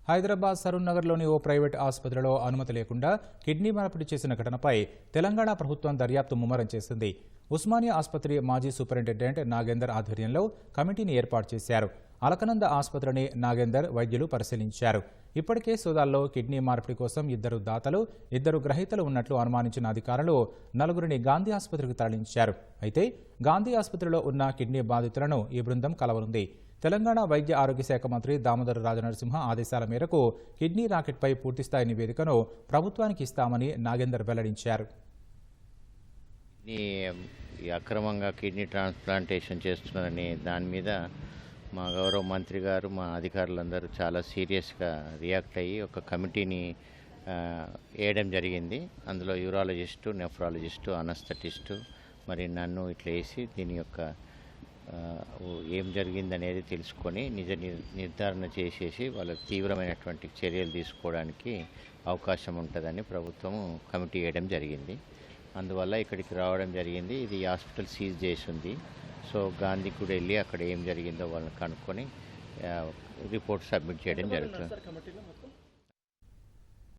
హైదరాబాద్ సరూర్ నగర్లోని ఓ ప్రైవేట్ ఆసుపత్రిలో అనుమతి లేకుండా కిడ్నీ మార్పిడి చేసిన ఘటనపై తెలంగాణ ప్రభుత్వం దర్యాప్తు ముమ్మరం చేసింది. ఉస్మానియా ఆసుపత్రి మాజీ సూపరింటెండెంట్ నాగేందర్ ఆధ్వర్యంలో కమిటీని ఏర్పాటు చేశారు. అలకనంద ఆసుపత్రిని నాగేందర్ వైద్యులు పరిశీలించారు. ఇప్పటికే సోదాల్లో కిడ్నీ మార్పిడి కోసం 2 దాతలు 2 గ్రహీతలు ఉన్నట్లు అనుమానించిన అధికారులు 4గురిని గాంధీ ఆసుపత్రికి తరలించారు. అయితే గాంధీ ఆసుపత్రిలో ఉన్న కిడ్నీ బాధితులను ఈ బృందం కలవనుంది. తెలంగాణ వైద్య ఆరోగ్య శాఖ మంత్రి దామోదర రాజనరసింహ ఆదేశాల మేరకు కిడ్నీ రాకెట్పై పూర్తిస్థాయి నివేదికను ప్రభుత్వానికి ఇస్తామని నాగేందర్ వెల్లడించారు. అక్రమంగా కిడ్నీ ట్రాన్స్ప్లాంటేషన్ చేస్తున్నారని దాని మీద మా గౌరవ మంత్రి గారు, మా అధికారులందరూ చాలా సీరియస్గా రియాక్ట్ అయ్యి ఒక కమిటీని వేయడం జరిగింది. అందులో యూరాలజిస్టు, నెఫ్రాలజిస్టు, అనస్థెటిస్టు మరి నన్ను ఇట్లా వేసి దీని యొక్క ఏం జరిగిందనేది తెలుసుకొని నిజ నిర్ధారణ చేసేసి వాళ్ళకి తీవ్రమైనటువంటి చర్యలు తీసుకోవడానికి అవకాశం ఉంటుందని ప్రభుత్వం కమిటీ వేయడం జరిగింది. అందువల్ల ఇక్కడికి రావడం జరిగింది. ఇది హాస్పిటల్ సీజ్ చేసి ఉంది. సో గాంధీకి కూడా వెళ్ళి అక్కడ ఏం జరిగిందో వాళ్ళని కనుక్కొని రిపోర్ట్ సబ్మిట్ చేయడం జరుగుతుంది.